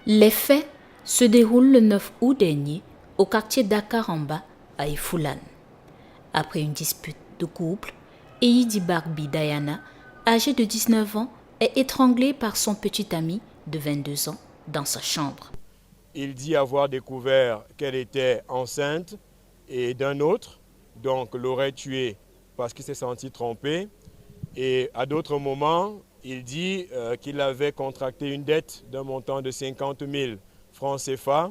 Les faits se déroulent le 9 août dernier au quartier Dakar-en-Bas à Ifoulane. Après une dispute de couple, Eyidi Barbi Diana, âgée de 19 ans, est étranglée par son petit ami de 22 ans dans sa chambre. Il dit avoir découvert qu'elle était enceinte et d'un autre, donc l'aurait tuée parce qu'il s'est senti trompé. Et à d'autres moments, il dit qu'il avait contracté une dette d'un montant de 50 000 francs CFA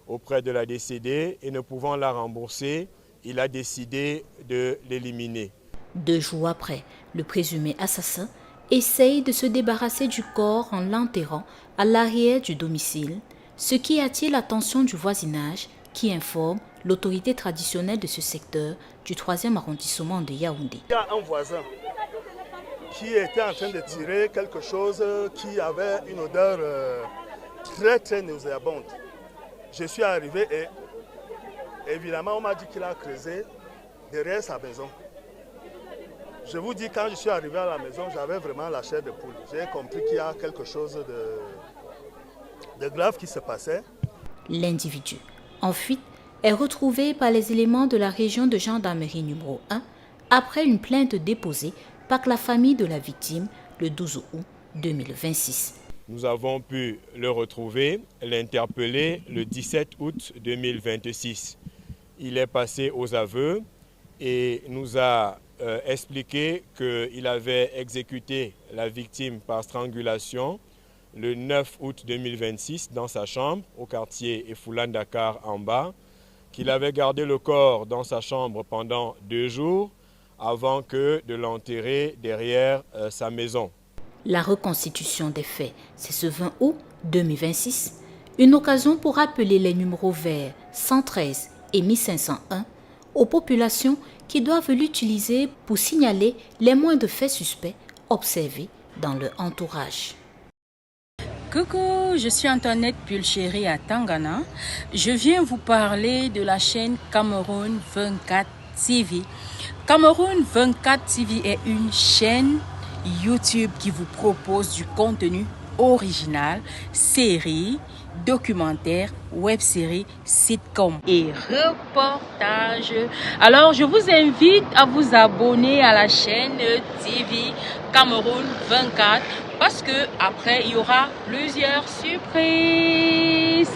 auprès de la décédée et ne pouvant la rembourser, il a décidé de l'éliminer. 2 jours après, le présumé assassin essaye de se débarrasser du corps en l'enterrant à l'arrière du domicile, ce qui attire l'attention du voisinage qui informe l'autorité traditionnelle de ce secteur du 3e arrondissement de Yaoundé. Il y a un voisin qui était en train de tirer quelque chose qui avait une odeur très nauséabonde. Je suis arrivé et évidemment on m'a dit qu'il a creusé derrière sa maison. Je vous dis, quand je suis arrivé à la maison, j'avais vraiment la chair de poule. J'ai compris qu'il y a quelque chose de grave qui se passait. L'individu, en fuite, est retrouvé par les éléments de la région de gendarmerie numéro 1 après une plainte déposée par la famille de la victime le 12 août 2026. Nous avons pu le retrouver, l'interpeller le 17 août 2026. Il est passé aux aveux et nous a expliqué qu'il avait exécuté la victime par strangulation le 9 août 2026 dans sa chambre au quartier Ifoulane Dakar en bas, qu'il avait gardé le corps dans sa chambre pendant 2 jours avant que de l'enterrer derrière sa maison. La reconstitution des faits, c'est ce 20 août 2026, une occasion pour rappeler les numéros verts 113 et 1501 aux populations qui doivent l'utiliser pour signaler les moindres faits suspects observés dans leur entourage. Coucou, je suis Antoinette Pulchéry à Tangana. Je viens vous parler de la chaîne Cameroun 24 TV. Cameroun 24 TV est une chaîne YouTube qui vous propose du contenu original, séries, documentaires, web-séries, sitcoms et reportages. Alors, je vous invite à vous abonner à la chaîne TV Cameroun 24 parce que après il y aura plusieurs surprises.